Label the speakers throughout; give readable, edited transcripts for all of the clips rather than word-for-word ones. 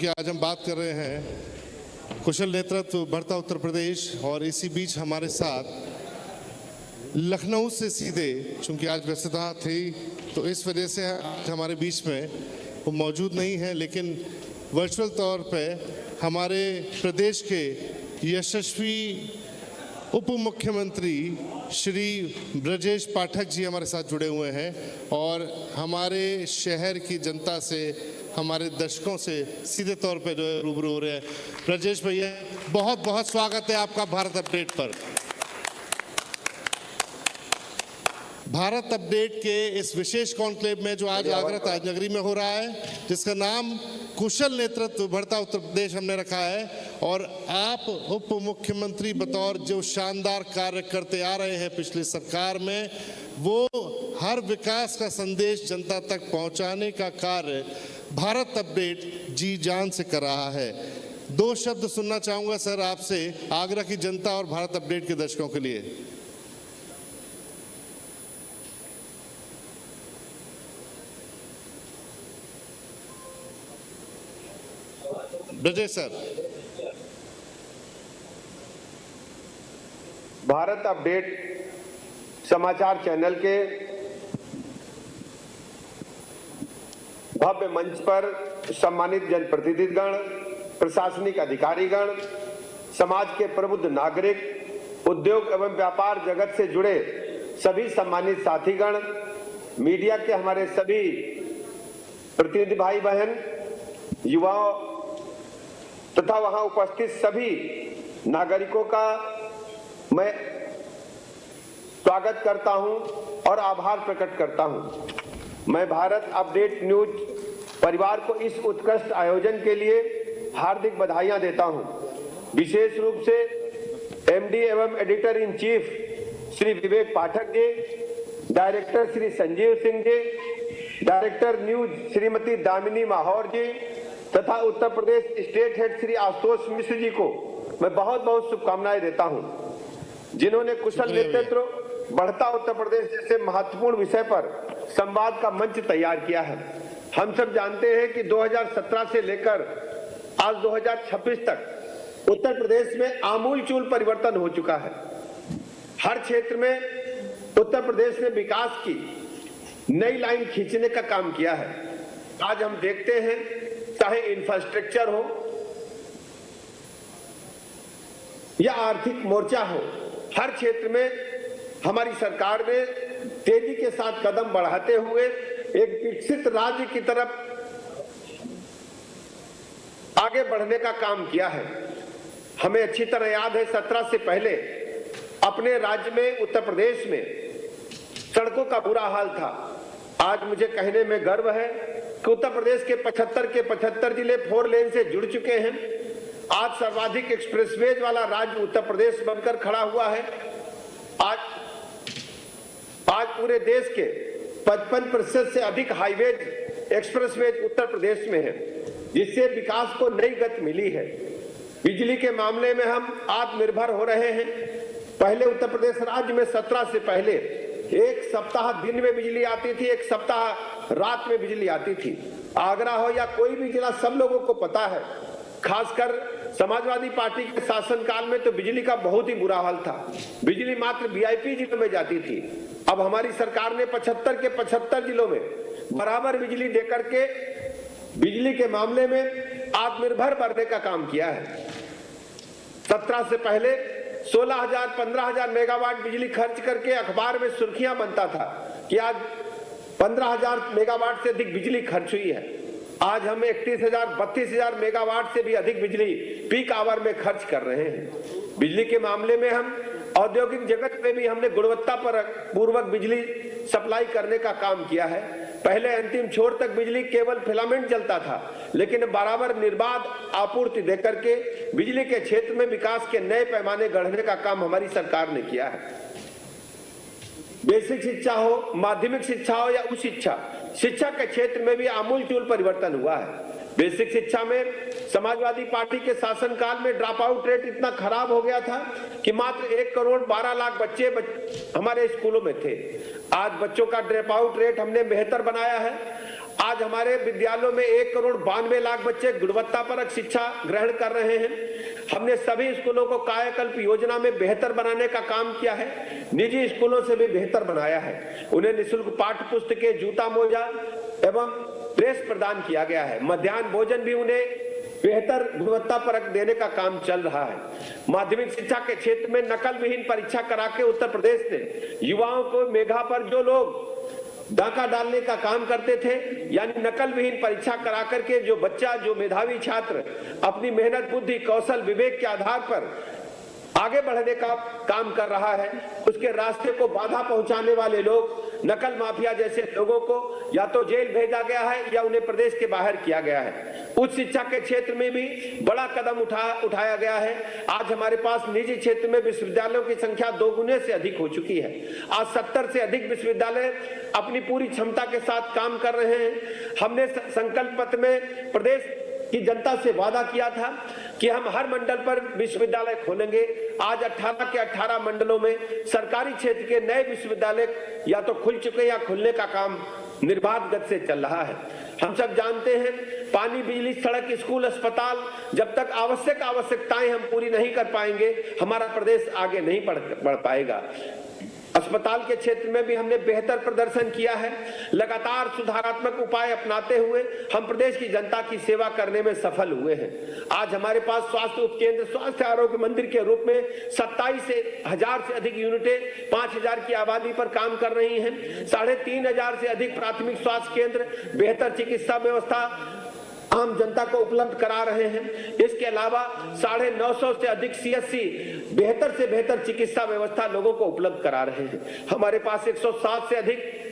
Speaker 1: चूंकि आज हम बात कर रहे हैं कुशल नेतृत्व बढ़ता उत्तर प्रदेश, और इसी बीच हमारे साथ लखनऊ से सीधे, चूंकि आज व्यस्तता थी तो इस वजह से आज हमारे बीच में वो मौजूद नहीं है, लेकिन वर्चुअल तौर पे हमारे प्रदेश के यशस्वी उप मुख्यमंत्री श्री ब्रजेश पाठक जी हमारे साथ जुड़े हुए हैं और हमारे शहर की जनता से, हमारे दर्शकों से सीधे तौर पे जो रूबरू हो रहे हैं। ब्रजेश भैया, बहुत बहुत स्वागत है आपका भारत अपडेट पर। भारत अपडेट के इस विशेष कॉन्क्लेव में जो आज आगरा ताजनगरी में हो रहा है, जिसका नाम कुशल नेतृत्व बढ़ता उत्तर प्रदेश हमने रखा है, और आप उप मुख्यमंत्री बतौर जो शानदार कार्य करते आ रहे हैं पिछली सरकार में, वो हर विकास का संदेश जनता तक पहुंचाने का कार्य भारत अपडेट जी जान से कर रहा है। दो शब्द सुनना चाहूंगा सर आपसे आगरा की जनता और भारत अपडेट के दर्शकों के लिए। ब्रजेश सर।
Speaker 2: भारत अपडेट समाचार चैनल के भव्य मंच पर सम्मानित जनप्रतिनिधिगण, प्रशासनिक अधिकारीगण, समाज के प्रबुद्ध नागरिक, उद्योग एवं व्यापार जगत से जुड़े सभी सम्मानित साथीगण, मीडिया के हमारे सभी प्रतिनिधि भाई बहन, युवाओं तथा वहां उपस्थित सभी नागरिकों का मैं स्वागत करता हूं और आभार प्रकट करता हूं। मैं भारत अपडेट न्यूज परिवार को इस उत्कृष्ट आयोजन के लिए हार्दिक बधाइयां देता हूं। विशेष रूप से एमडी एवं editor in chief Shri Vivek Pathak ji, director Shri Sanjeev Singh ji, director news Shrimati Damini Mahaur ji तथा उत्तर प्रदेश स्टेट हेड श्री आशुतोष मिश्र जी को मैं बहुत बहुत शुभकामनाएं देता हूं, जिन्होंने कुशल नेतृत्व बढ़ता उत्तर प्रदेश जैसे महत्वपूर्ण विषय पर संवाद का मंच तैयार किया है। हम सब जानते हैं कि 2017 से लेकर आज 2026 तक उत्तर प्रदेश में आमूलचूल परिवर्तन हो चुका है। हर क्षेत्र में उत्तर प्रदेश ने विकास की नई लाइन खींचने का काम किया है। आज हम देखते हैं, चाहे इंफ्रास्ट्रक्चर हो या आर्थिक मोर्चा हो, हर क्षेत्र में हमारी सरकार ने तेजी के साथ कदम बढ़ाते हुए एक विकसित राज्य की तरफ आगे बढ़ने का काम किया है। हमें अच्छी तरह याद है 17 से पहले अपने राज्य में उत्तर प्रदेश में सड़कों का बुरा हाल था। आज मुझे कहने में गर्व है कि उत्तर प्रदेश के 75 जिले 4 लेन से जुड़ चुके हैं। आज सर्वाधिक एक्सप्रेसवेज वाला राज्य उत्तर प्रदेश बनकर खड़ा हुआ है। आज पूरे देश के 55% से अधिक हाईवेज एक्सप्रेसवेज उत्तर प्रदेश में है, जिससे विकास को नई गति मिली है। बिजली के मामले में हम आत्मनिर्भर हो रहे हैं। पहले उत्तर प्रदेश राज्य में 17 से पहले एक सप्ताह दिन में बिजली आती थी, एक सप्ताह रात में बिजली आती थी। आगरा हो या कोई भी जिला, सब लोगों को पता है। खासकर समाजवादी पार्टी के शासनकाल में तो बिजली का बहुत ही बुरा हाल था। बिजली मात्र वीआईपी जिलों में जाती थी। अब हमारी सरकार ने 75 के 75 जिलों में बराबर बिजली देकर के बिजली के मामले में आत्मनिर्भर बनने का काम किया है। 17 से पहले 16,000 15,000 मेगावाट बिजली खर्च करके अखबार में सुर्खियां बनता था कि आज 15,000 मेगावाट से अधिक बिजली खर्च हुई है। आज हम 31,000 32,000 मेगावाट से भी अधिक बिजली पीक आवर में खर्च कर रहे हैं। बिजली के मामले में हम औद्योगिक जगत में भी हमने गुणवत्ता पर पूर्वक बिजली सप्लाई करने का काम किया है। पहले अंतिम छोर तक बिजली केवल फिलामेंट जलता था, लेकिन बराबर निर्बाध आपूर्ति देकर के बिजली के क्षेत्र में विकास के नए पैमाने गढ़ने का काम हमारी सरकार ने किया है। बेसिक शिक्षा हो, माध्यमिक शिक्षा हो या उच्च शिक्षा, शिक्षा के क्षेत्र में भी आमूलचूल परिवर्तन हुआ है। बेसिक शिक्षा में समाजवादी पार्टी के शासनकाल में ड्रॉप आउट रेट इतना खराब हो गया था कि मात्र 1 करोड़ 12 लाख बच्चे हमारे स्कूलों में थे। आज बच्चों का ड्रॉप आउट रेट हमने बेहतर बनाया है। आज हमारे विद्यालयों में 1,92,00,000 बच्चे गुणवत्तापरक शिक्षा ग्रहण कर रहे हैं। हमने सभी स्कूलों को कायाकल्प योजना में बेहतर बनाने का काम किया है, निजी स्कूलों से भी बेहतर बनाया है। उन्हें निःशुल्क पाठ्य पुस्तकें, जूता मोजा एवं ड्रेस प्रदान किया गया है। मध्याह्न भोजन भी उन्हें बेहतर गुणवत्ता परक देने का काम चल रहा है। माध्यमिक शिक्षा के क्षेत्र में नकल विहीन परीक्षा करा के उत्तर प्रदेश ने युवाओं को मेधा पर जो लोग डाका डालने का काम करते थे, यानी नकल विहीन परीक्षा करा करके जो बच्चा, जो मेधावी छात्र अपनी मेहनत, बुद्धि, कौशल, विवेक के आधार पर आगे बढ़ने का काम कर रहा है, उसके रास्ते को बाधा पहुंचाने वाले लोग, नकल माफिया जैसे लोगों को या तो जेल भेजा गया है या उन्हें प्रदेश के बाहर किया गया है। उच्च शिक्षा के क्षेत्र में भी बड़ा कदम उठाया गया है। आज हमारे पास निजी क्षेत्र में विश्वविद्यालयों की संख्या 2 गुने से अधिक हो चुकी है। आज 70 से अधिक विश्वविद्यालय अपनी पूरी क्षमता के साथ काम कर रहे हैं। हमने संकल्प पत्र में प्रदेश की जनता से वादा किया था कि हम हर मंडल पर विश्वविद्यालय खोलेंगे। आज 18 के 18 मंडलों में सरकारी क्षेत्र के नए विश्वविद्यालय या तो खुल चुके या खुलने का काम निर्बाध गति से चल रहा है। हम सब जानते हैं, पानी, बिजली, सड़क, स्कूल, अस्पताल, जब तक आवश्यकताएं हम पूरी नहीं कर पाएंगे, हमारा प्रदेश आगे नहीं बढ़ पाएगा। अस्पताल के क्षेत्र में भी हमने बेहतर प्रदर्शन किया है। लगातार सुधारात्मक उपाय अपनाते हुए हम प्रदेश की जनता की सेवा करने में सफल हुए हैं। आज हमारे पास स्वास्थ्य उपकेंद्र, स्वास्थ्य आरोग्य मंदिर के रूप में 27,000 से अधिक यूनिटें 5,000 की आबादी पर काम कर रही हैं। 3,500 से अधिक प्राथमिक स्वास्थ्य केंद्र बेहतर चिकित्सा व्यवस्था आम जनता को उपलब्ध करा रहे हैं। इसके अलावा 950 से अधिक CSC बेहतर से बेहतर चिकित्सा व्यवस्था लोगों को उपलब्ध करा रहे हैं। हमारे पास 160 से अधिक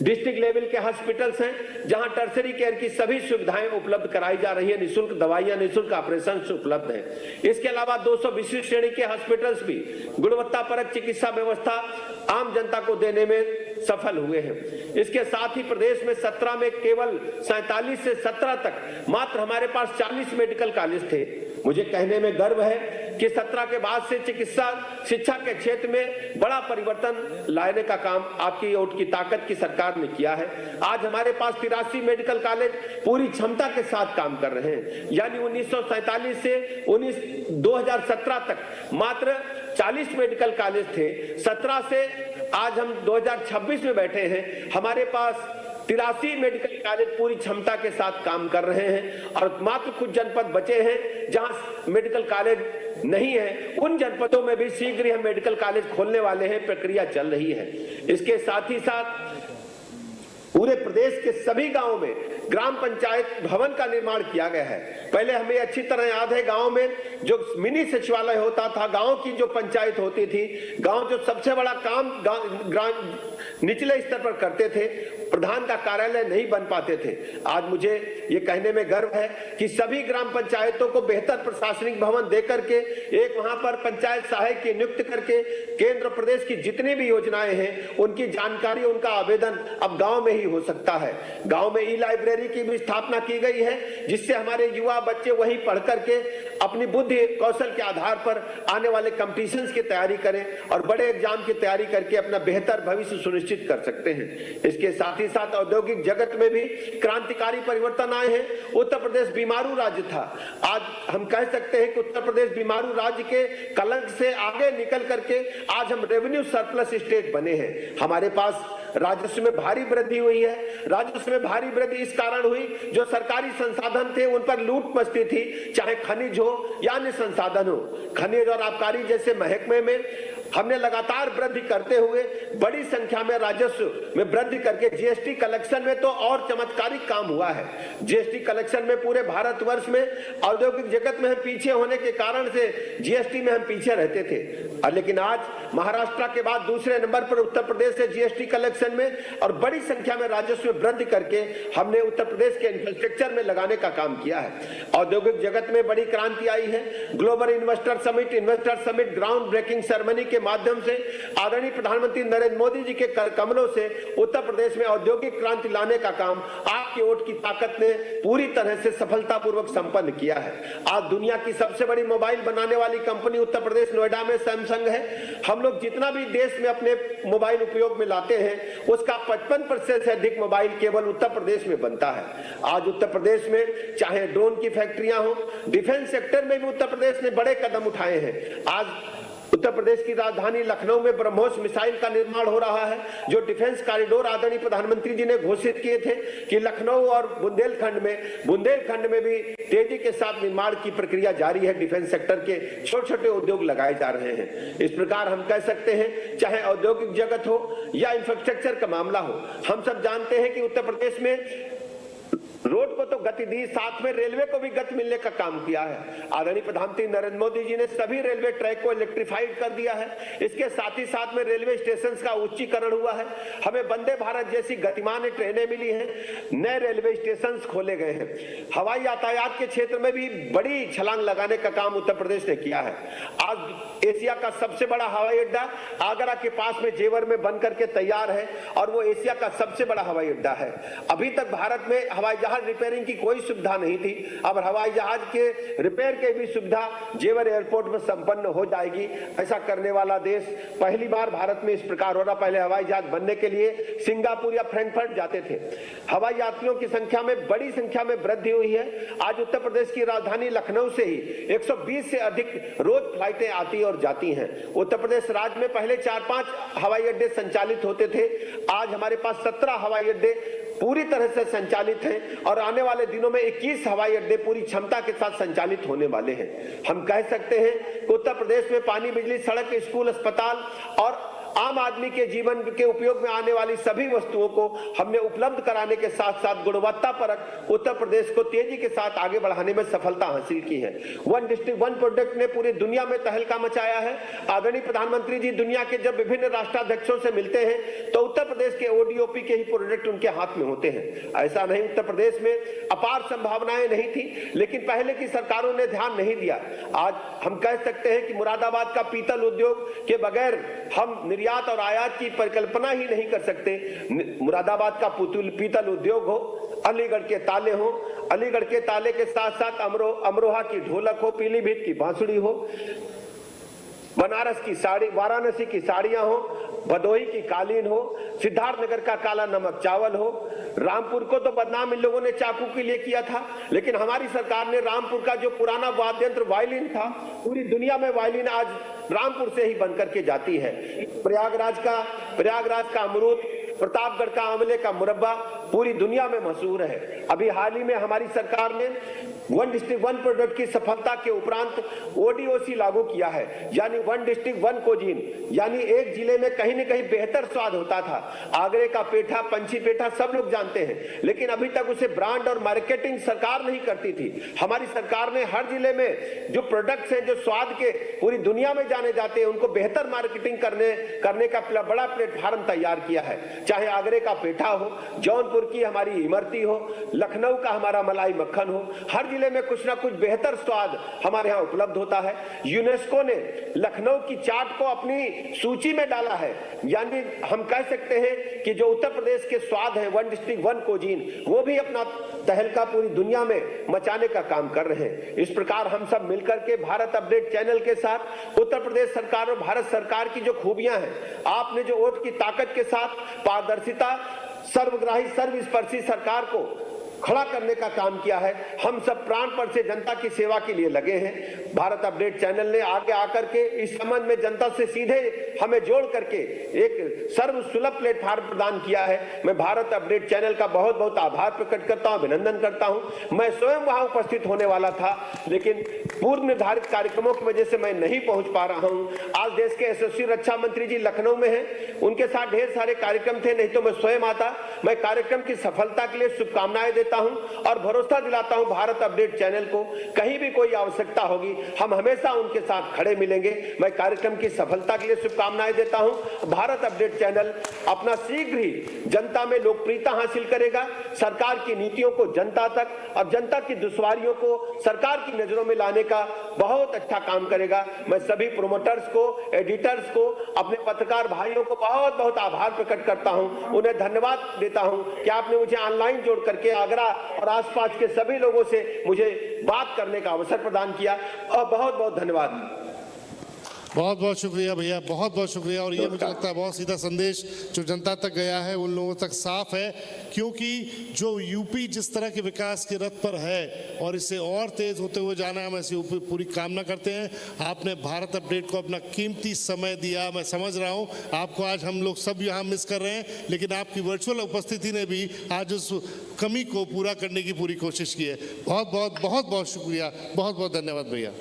Speaker 2: डिस्ट्रिक्ट लेवल के हॉस्पिटल्स हैं, जहां टर्सरी केयर की सभी सुविधाएं उपलब्ध कराई जा रही है। निःशुल्क दवाइयां, निःशुल्क ऑपरेशन उपलब्ध हैं। इसके अलावा 220 श्रेणी के हॉस्पिटल्स भी गुणवत्तापरक चिकित्सा व्यवस्था आम जनता को देने में सफल हुए हैं। इसके साथ ही प्रदेश में 17 में केवल 47 से 17 तक मात्र हमारे पास 40 मेडिकल कॉलेज थे। मुझे कहने में गर्व है कि 17 के बाद से चिकित्सा शिक्षा के क्षेत्र में बड़ा परिवर्तन लाने का काम आपकी वोट की ताकत की सरकार ने किया है। आज हमारे पास 83 मेडिकल कॉलेज पूरी क्षमता के साथ काम कर रहे हैं। यानी 1947 से 2017 तक मात्र 40 मेडिकल कॉलेज थे। 17 से आज हम 2026 में बैठे हैं, हमारे पास 83 मेडिकल कॉलेज पूरी क्षमता के साथ काम कर रहे हैं और मात्र कुछ जनपद बचे हैं जहां मेडिकल कॉलेज नहीं है। उन जनपदों में भी शीघ्र ही हम मेडिकल कॉलेज खोलने वाले हैं, प्रक्रिया चल रही है। इसके साथ ही साथ पूरे प्रदेश के सभी गांवों में ग्राम पंचायत भवन का निर्माण किया गया है। पहले हमें अच्छी तरह याद है, गांव में जो मिनी सचिवालय होता था, गांव की जो पंचायत होती थी, गांव जो सबसे बड़ा काम निचले स्तर पर करते थे, प्रधान का कार्यालय नहीं बन पाते थे। आज मुझे ये कहने में गर्व है कि सभी ग्राम पंचायतों को बेहतर प्रशासनिक भवन देकर के एक वहां पर पंचायत सहायक की नियुक्त करके केंद्र प्रदेश की जितनी भी योजनाएं हैं उनकी जानकारी, उनका आवेदन अब गांव में ही हो सकता है। गांव में ई-लाइब्रेरी की भी स्थापना की गई है, जिससे हमारे युवा बच्चे वहीं पढ़ करके अपनी बुद्धि कौशल के आधार पर आने वाले कॉम्पिटिशन्स की तैयारी करें और बड़े एग्जाम की तैयारी करके अपना बेहतर भविष्य सुनिश्चित कर सकते हैं। इसके साथ ही साथ औद्योगिक जगत में भी क्रांतिकारी परिवर्तन आए हैं। उत्तर प्रदेश बीमारू राज्य था, आज हम कह सकते हैं कि उत्तर प्रदेश बीमारू राज्य के कलंक से आगे निकल करके आज हम रेवेन्यू सरप्लस स्टेट बने हैं। हमारे पास राजस्व में भारी वृद्धि हुई है। राजस्व में भारी वृद्धि इस कारण हुई, जो सरकारी संसाधन थे उन पर लूट मचती थी, चाहे खनिज हो या अन्य संसाधन हो। खनिज और आबकारी जैसे महकमे में हमने लगातार वृद्धि करते हुए बड़ी संख्या में राजस्व में वृद्धि करके जीएसटी कलेक्शन में तो और चमत्कारिक काम हुआ है। जीएसटी कलेक्शन में पूरे भारतवर्ष में औद्योगिक जगत में हम पीछे होने के कारण से जीएसटी में हम पीछे रहते थे, लेकिन आज महाराष्ट्र के बाद दूसरे नंबर पर उत्तर प्रदेश से जीएसटी कलेक्शन में और बड़ी संख्या में राजस्व में वृद्धि करके हमने उत्तर प्रदेश के इंफ्रास्ट्रक्चर में लगाने का काम किया है। औद्योगिक जगत में बड़ी क्रांति आई है। Global investor summit ground breaking ceremony के माध्यम से आदरणीय प्रधानमंत्री नरेंद्र मोदी जी के कमलों से उत्तर प्रदेश में औद्योगिक क्रांति लाने का काम आपकी आपके वोट की ताकत ने पूरी तरह से सफलतापूर्वक संपन्न किया है। आज दुनिया की सबसे बड़ी मोबाइल बनाने वाली कंपनी उत्तर प्रदेश नोएडा में सैमसंग है। हम लोग जितना भी देश में अपने मोबाइल उपयोग में लाते हैं उसका 55% से अधिक मोबाइल केवल उत्तर प्रदेश में बनता है। आज उत्तर प्रदेश में चाहे ड्रोन की फैक्ट्रियां हो, डिफेंस सेक्टर में भी उत्तर प्रदेश ने बड़े कदम उठाए हैं। आज उत्तर प्रदेश की राजधानी लखनऊ में ब्रह्मोस मिसाइल का निर्माण हो रहा है, जो डिफेंस कॉरिडोर आदरणीय प्रधानमंत्री जी ने घोषित किए थे कि लखनऊ और बुंदेलखंड में भी तेजी के साथ निर्माण की प्रक्रिया जारी है। डिफेंस सेक्टर के छोटे छोटे उद्योग लगाए जा रहे हैं। इस प्रकार हम कह सकते हैं, चाहे औद्योगिक जगत हो या इंफ्रास्ट्रक्चर का मामला हो, हम सब जानते हैं कि उत्तर प्रदेश में रोड को तो गति दी, साथ में रेलवे को भी गति मिलने का काम किया है। आदरणीय प्रधानमंत्री नरेंद्र मोदी जी ने सभी रेलवे ट्रैक को इलेक्ट्रिफाइड कर दिया है। इसके साथ ही साथ में रेलवे स्टेशन का उच्चीकरण हुआ है। हमें वंदे भारत जैसी गतिमान ट्रेनें मिली हैं, नए रेलवे स्टेशन खोले गए हैं। हवाई यातायात के क्षेत्र में भी बड़ी छलांग लगाने का काम उत्तर प्रदेश ने किया है। आज एशिया का सबसे बड़ा हवाई अड्डा आगरा के पास में जेवर में बन करके तैयार है और वो एशिया का सबसे बड़ा हवाई अड्डा है। अभी तक भारत में हवाई जहाज रिपेयरिंग की कोई सुविधा नहीं थी, अब हवाई जहाज के रिपेयर के भी सुविधा जेवर एयरपोर्ट में संपन्न हो जाएगी। ऐसा करने वाला देश पहली बार भारत में इस प्रकार हो रहा। पहले हवाई जहाज बनने के लिए सिंगापुर या फ्रैंकफर्ट जाते थे। हवाई यात्रियों की संख्या में बड़ी संख्या में वृद्धि हुई है। आज उत्तर प्रदेश की राजधानी लखनऊ से ही 120 से अधिक रोज फ्लाइटें आती और जाती हैं। उत्तर प्रदेश राज्य में पहले 4-5 हवाई अड्डे संचालित होते थे, आज हमारे पास 17 हवाई अड्डे पूरी तरह से संचालित हैं और आने वाले दिनों में 21 हवाई अड्डे पूरी क्षमता के साथ संचालित होने वाले हैं। हम कह सकते हैं कि उत्तर प्रदेश में पानी, बिजली, सड़क, स्कूल, अस्पताल और आम आदमी के जीवन के उपयोग में आने वाली सभी वस्तुओं को हमने उपलब्ध कराने के साथ साथ गुणवत्ता परक उत्तर प्रदेश को तेजी के साथ आगे बढ़ाने में सफलता हासिल की है। वन डिस्ट्रिक्ट वन प्रोडक्ट ने पूरी दुनिया में तहलका मचाया है। आदरणीय प्रधानमंत्री जी दुनिया के जब विभिन्न राष्ट्राध्यक्षों से मिलते हैं तो उत्तर प्रदेश के ओडीओपी के ही प्रोडक्ट उनके हाथ में होते हैं। ऐसा नहीं उत्तर प्रदेश में अपार संभावनाएं नहीं थी, लेकिन पहले की सरकारों ने ध्यान नहीं दिया। आज हम कह सकते हैं कि मुरादाबाद का पीतल उद्योग के बगैर हम निर्यात और आयात की परिकल्पना ही नहीं कर सकते। मुरादाबाद का पीतल उद्योग हो, अलीगढ़ के ताले हो, अलीगढ़ के ताले के साथ साथ अमरोहा की ढोलक हो, पीलीभीत की बांसुरी हो, बनारस की साड़ी, वाराणसी की साड़ियां हो, भदोही की कालीन हो, सिद्धार्थनगर का काला नमक चावल हो। रामपुर को तो बदनाम इन लोगों ने चाकू के लिए किया था, लेकिन हमारी सरकार ने रामपुर का जो पुराना वाद्य यंत्र वायलिन था, पूरी दुनिया में वायलिन आज रामपुर से ही बनकर के जाती है। प्रयागराज का अमरूद, प्रतापगढ़ का आंवले का मुरब्बा पूरी दुनिया में मशहूर है। अभी हाल ही में हमारी सरकार ने वन डिस्ट्रिक्ट वन प्रोडक्ट की सफलता के उपरांत ओडीओसी लागू किया है, यानी वन डिस्ट्रिक्ट वन कोजीन, यानी एक जिले में कहीं न कहीं बेहतर स्वाद होता था। आगरे का पेठा, पंछी पेठा सब लोग जानते हैं, लेकिन अभी तक उसे ब्रांड और मार्केटिंग सरकार नहीं करती थी। हमारी सरकार ने हर जिले में जो प्रोडक्ट्स हैं, जो स्वाद के पूरी दुनिया में जाने जाते हैं, उनको बेहतर मार्केटिंग करने का बड़ा प्लेटफॉर्म तैयार किया है। चाहे आगरे का पेठा हो, जौनपुर की हमारी इमरती हो, लखनऊ का हमारा मलाई मक्खन हो, हर जिले में कुछ ना कुछ बेहतर स्वाद हमारे यहाँ उपलब्ध होता है। यूनेस्को ने लखनऊ की चाट को अपनी सूची में डाला है, यानी हम कह सकते हैं कि जो उत्तर प्रदेश के स्वाद है, वन डिस्ट्रिक्ट वन कोजीन, वो भी अपना तहलका पूरी दुनिया में मचाने का काम कर रहे हैं। इस प्रकार हम सब मिलकर के भारत अपडेट चैनल के साथ उत्तर प्रदेश सरकार और भारत सरकार की जो खूबियां हैं, आपने जो वोट की ताकत के साथ पारदर्शिता, सर्वग्राही, सर्वस्पर्शी सरकार को खड़ा करने का काम किया है। हम सब प्राणपण से जनता की सेवा के लिए लगे हैं। भारत अपडेट चैनल ने आगे आकर के इस संबंध में जनता से सीधे हमें जोड़ करके एक सर्वसुलभ प्लेटफॉर्म प्रदान किया है। मैं भारत अपडेट चैनल का बहुत बहुत आभार प्रकट करता हूं, अभिनंदन करता हूं। मैं स्वयं वहां उपस्थित होने वाला था, लेकिन पूर्व निर्धारित कार्यक्रमों की वजह से मैं नहीं पहुंच पा रहा हूं। आज देश के यशस्वी रक्षा मंत्री जी लखनऊ में हैं, उनके साथ ढेर सारे कार्यक्रम थे, नहीं तो मैं स्वयं आता। मैं कार्यक्रम की सफलता के लिए शुभकामनाएं देता हूं और भरोसा दिलाता हूं भारत अपडेट चैनल को, कहीं भी कोई आवश्यकता होगी हम हमेशा उनके साथ खड़े मिलेंगे। मैं कार्यक्रम की सफलता के लिए शुभकामनाएं देता हूं। भारत अपडेट चैनल अपना शीघ्र ही जनता में लोकप्रियता हासिल करेगा, सरकार की नीतियों को जनता तक और जनता की दुश्वारियों को सरकार की नजरों में लाने का बहुत अच्छा काम करेगा। मैं सभी प्रोमोटर्स को, एडिटर्स को, अपने पत्रकार भाइयों को बहुत बहुत आभार प्रकट करता हूं, उन्हें धन्यवाद देता हूं कि आपने मुझे ऑनलाइन जोड़ करके आगरा और आसपास के सभी लोगों से मुझे बात करने का अवसर प्रदान किया, और बहुत बहुत धन्यवाद।
Speaker 1: बहुत बहुत शुक्रिया भैया, बहुत बहुत शुक्रिया। और ये मुझे लगता है बहुत सीधा संदेश जो जनता तक गया है, उन लोगों तक साफ है, क्योंकि जो यूपी जिस तरह के विकास के रथ पर है और इसे और तेज होते हुए जाना है, हम ऐसी पूरी कामना करते हैं। आपने भारत अपडेट को अपना कीमती समय दिया, मैं समझ रहा हूँ आपको आज हम लोग सब यहाँ मिस कर रहे हैं, लेकिन आपकी वर्चुअल उपस्थिति ने भी आज उस कमी को पूरा करने की पूरी कोशिश की है। बहुत बहुत बहुत बहुत शुक्रिया, बहुत बहुत धन्यवाद भैया।